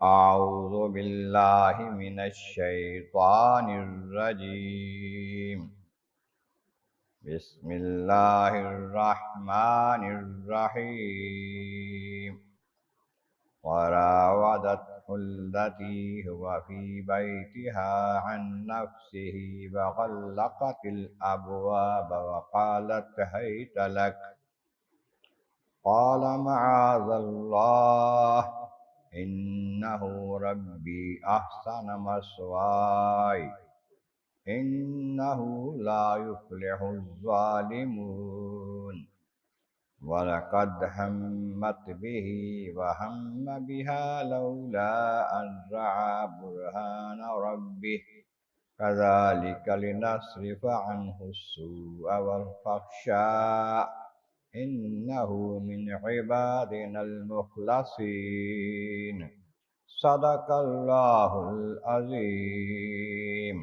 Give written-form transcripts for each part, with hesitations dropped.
اعوذ باللہ من الشیطان الرجیم بسم اللہ الرحمن الرحیم وراودته التي هو في بيتها عن نفسه وغلقت الأبواب وقالت هيت لك قال معاذ الله إنه ربي أحسن مثواي إنه لا يفلح الظالمون وَلَقَدْ هَمَّتْ بِهِ وَهَمَّ بِهَا لَوْلَا أَنْ رَأَىٰ بُرْهَانَ رَبِّهِ كَذَٰلِكَ لِنَصْرِفَ عَنْهُ السُّوءَ وَالْفَحْشَاءَ إِنَّهُ مِنْ عِبَادِنَا الْمُخْلَصِينَ صدق اللہ العظیم۔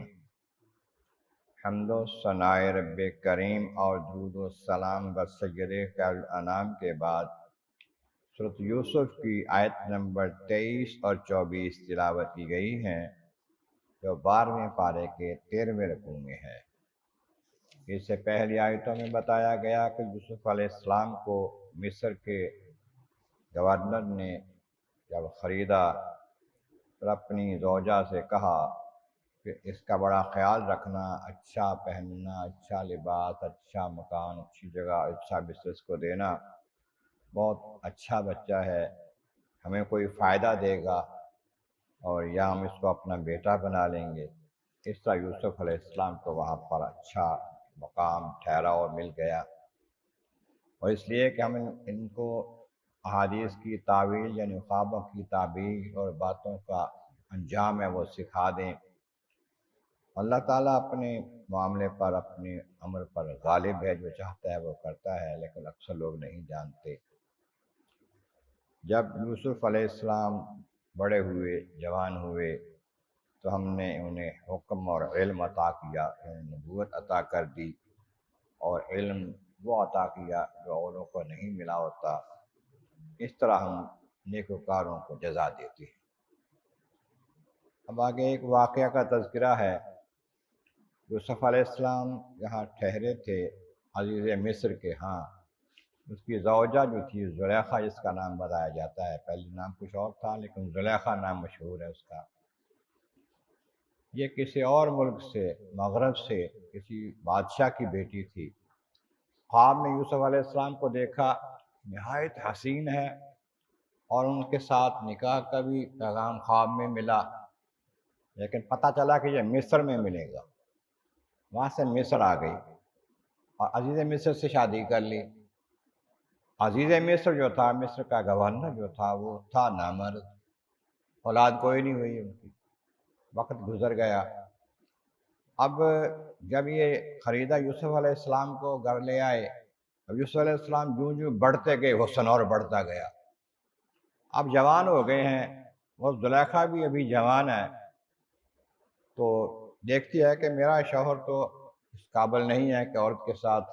حمد و ثناء رب کریم اور درود و سلام بر سید خیر الانام کے بعد سورۃ یوسف کی آیت نمبر 23 اور 24 تلاوت کی گئی ہیں، جو 12ویں پارے کے 13ویں رکوع میں ہے۔ اس سے پہلی آیتوں میں بتایا گیا کہ یوسف علیہ السلام کو مصر کے گورنر نے جب خریدا اور اپنی زوجہ سے کہا کہ اس کا بڑا خیال رکھنا، اچھا پہننا، اچھا لباس، اچھا مکان، اچھی جگہ، اچھا بزنس کو دینا، بہت اچھا بچہ ہے، ہمیں کوئی فائدہ دے گا اور یا ہم اس کو اپنا بیٹا بنا لیں گے۔ اس طرح یوسف علیہ السلام کو وہاں پر اچھا مقام ٹھہراؤ مل گیا، اور اس لیے کہ ہم ان کو احادیث کی تعویل یعنی خوابوں کی تعبیر اور باتوں کا انجام ہے وہ سکھا دیں۔ اللہ تعالیٰ اپنے معاملے پر، اپنے امر پر غالب ہے، جو چاہتا ہے وہ کرتا ہے، لیکن اکثر لوگ نہیں جانتے۔ جب یوسف علیہ السلام بڑے ہوئے، جوان ہوئے، تو ہم نے انہیں حکم اور علم عطا کیا، انہیں نبوت عطا کر دی، اور علم وہ عطا کیا جو اوروں کو نہیں ملا ہوتا۔ اس طرح ہم نیکوکاروں کو جزا دیتے ہیں۔ اب آگے ایک واقعہ کا تذکرہ ہے۔ یوسف علیہ السلام یہاں ٹھہرے تھے عزیز مصر کے ہاں۔ اس کی زوجہ جو تھی زلیخا، جس کا نام بتایا جاتا ہے، پہلے نام کچھ اور تھا لیکن زلیخا نام مشہور ہے اس کا، یہ کسی اور ملک سے، مغرب سے کسی بادشاہ کی بیٹی تھی۔ خواب میں یوسف علیہ السلام کو دیکھا، نہایت حسین ہے، اور ان کے ساتھ نکاح کا بھی پیغام خواب میں ملا، لیکن پتہ چلا کہ یہ مصر میں ملے گا۔ وہاں سے مصر آ گئی اور عزیز مصر سے شادی کر لی۔ عزیز مصر جو تھا، مصر کا گورنر جو تھا، وہ تھا نامرد، اولاد کوئی نہیں ہوئی ان کی، وقت گزر گیا۔ اب جب یہ خریدا یوسف علیہ السلام کو گھر لے آئے، اب یوسف علیہ السلام جوں جوں بڑھتے گئے حسن اور بڑھتا گیا، اب جوان ہو گئے ہیں، وہ زلیخا بھی ابھی جوان ہے، تو دیکھتی ہے کہ میرا شوہر تو اس قابل نہیں ہے کہ عورت کے ساتھ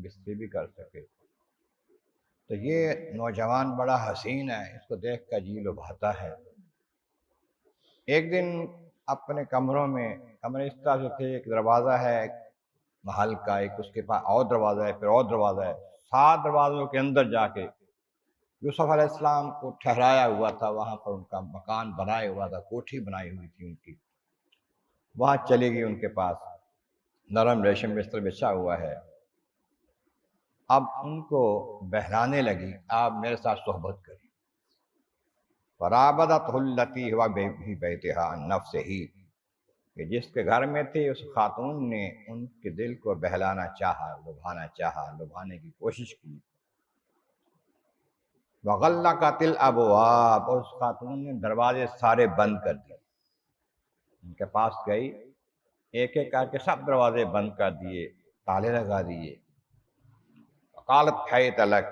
بستری بھی کر سکے، تو یہ نوجوان بڑا حسین ہے، اس کو دیکھ کر جی لبھاتا ہے۔ ایک دن اپنے کمروں میں، کمرے اس طرح سے تھے، ایک دروازہ ہے ایک محل کا، ایک اس کے پاس اور دروازہ ہے، پھر اور دروازہ ہے، 7 دروازوں کے اندر جا کے یوسف علیہ السلام کو ٹھہرایا ہوا تھا، وہاں پر ان کا مکان بنایا ہوا تھا، کوٹھی بنائی ہوئی تھی ان کی، وہاں چلی گئی ان کے پاس، نرم ریشم بستر بچھا ہوا ہے۔ اب ان کو بہلانے لگی، آپ میرے ساتھ صحبت کریں۔ فراودته التي هو في بيتها عن نفسه، کہ جس کے گھر میں تھی اس خاتون نے ان کے دل کو بہلانا چاہا، لبھانا چاہا، لبھانے کی کوشش کی۔ وغلقت الابواب، اور اس خاتون نے دروازے سارے بند کر دیے۔ ان کے پاس گئی، ایک ایک کر کے سب دروازے بند کر دیے، تالے لگا دیے۔ قالت حیت لک،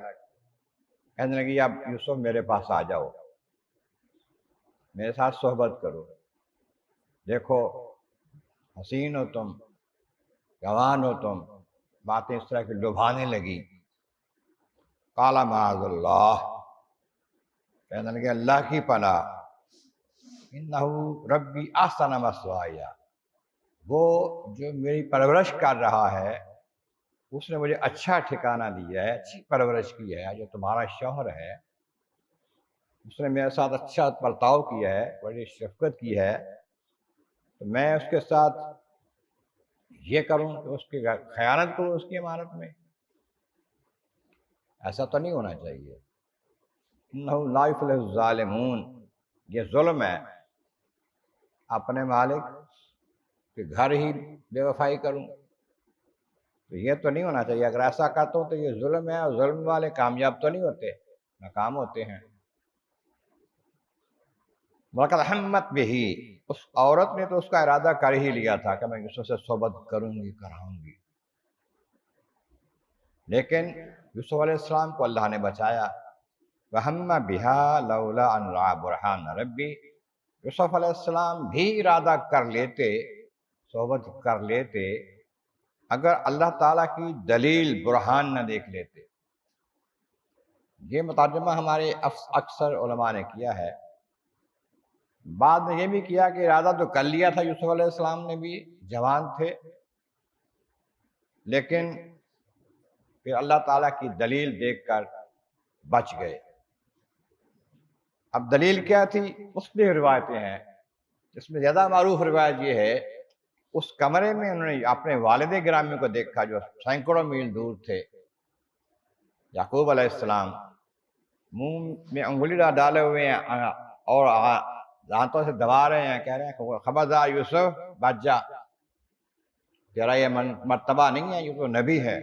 کہنے لگی اب یوسف میرے پاس آ جاؤ، میرے ساتھ صحبت کرو، دیکھو حسین ہو تم، جوان ہو تم، باتیں اس طرح کی لبھانے لگی۔ قال معاذ اللہ، کہنے لگے اللہ کی پناہ، انہو ربی احسن مثوایا، وہ جو میری پرورش کر رہا ہے اس نے مجھے اچھا ٹھکانہ دیا ہے، اچھی پرورش کی ہے، جو تمہارا شوہر ہے اس نے میرے ساتھ اچھا برتاؤ کیا ہے، بڑی شفقت کی ہے، تو میں اس کے ساتھ یہ کروں کہ اس کی خیانت کروں اس کی امانت میں؟ ایسا تو نہیں ہونا چاہیے۔ انہو لا یفلح الظالمون، یہ ظلم ہے اپنے مالک کہ گھر ہی بے وفائی کروں، تو یہ تو نہیں ہونا چاہیے۔ اگر ایسا کرتا ہوں تو یہ ظلم ہے، اور ظلم والے کامیاب تو نہیں ہوتے، ناکام ہوتے ہیں۔ وَلَقَدْ ہَمَّتْ بِهِ، اس عورت نے تو اس کا ارادہ کر ہی لیا تھا کہ میں یوسف سے صحبت کروں گی، کراؤں گی، لیکن یوسف علیہ السلام کو اللہ نے بچایا۔ وَهَمَّ بِهَا لَوْلَا أَن رَأَىٰ بُرْهَانَ رَبِّهِ، یوسف علیہ السلام بھی ارادہ کر لیتے، صحبت کر لیتے، اگر اللہ تعالیٰ کی دلیل برہان نہ دیکھ لیتے۔ یہ مترجمہ ہمارے اکثر علماء نے کیا ہے۔ بعد میں یہ بھی کیا کہ ارادہ تو کر لیا تھا یوسف علیہ السلام نے بھی، جوان تھے، لیکن پھر اللہ تعالیٰ کی دلیل دیکھ کر بچ گئے۔ اب دلیل کیا تھی؟ مختلف روایتیں ہیں، اس میں زیادہ معروف روایت یہ ہے اس کمرے میں انہوں نے اپنے والد گرامی کو دیکھا جو سینکڑوں میل دور تھے۔ یعقوب علیہ السلام منہ میں انگلی ڈالے ہوئے ہیں اور دانتوں سے دبا رہے ہیں، کہہ رہے ہیں خبردار یوسف بچ جا، تیرا یہ مرتبہ نہیں ہے، یہ تو نبی ہے،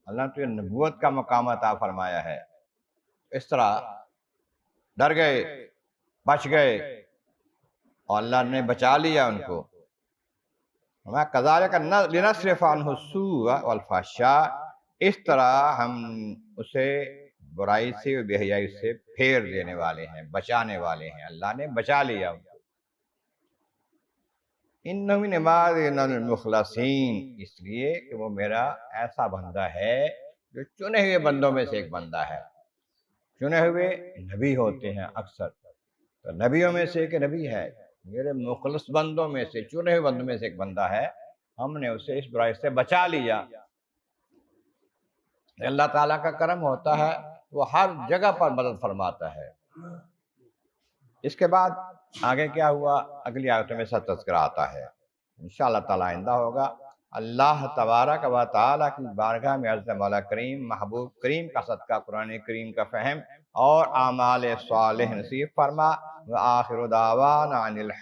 اللہ نے تجھے نبوت کا مقام عطا فرمایا ہے۔ اس طرح ڈر گئے، بچ گئے، اور اللہ نے بچا لیا ان کو۔ میں کذالک لنصرف عنہ السوء والفحشاء، اس طرح ہم اسے برائی سے اور بے حیائی سے پھیر دینے والے ہیں، بچانے والے ہیں، اللہ نے بچا لیا ان کو۔ انہ من عبادنا المخلصین، اس لیے کہ وہ میرا ایسا بندہ ہے جو چنے ہوئے بندوں میں سے ایک بندہ ہے۔ چنے ہوئے نبی ہوتے ہیں اکثر، تو نبیوں میں سے ایک نبی ہے، میرے مخلص بندوں میں سے، چنے ہوئے بندوں میں سے ایک بندہ ہے، ہم نے اسے اس برائی سے بچا لیا۔ اللہ تعالیٰ کا کرم ہوتا ہے، وہ ہر جگہ پر مدد فرماتا ہے۔ اس کے بعد آگے کیا ہوا اگلی آیتوں میں سب تذکرہ آتا ہے، انشاءاللہ تعالیٰ آئندہ ہوگا۔ اللہ تبارک و تعالیٰ کی بارگاہ میں عرض مولا کریم محبوب کریم کا صدقہ قرآن کریم کا فہم اور اعمال صالح نصیب فرما۔ وآخر دعوانا ان الحمد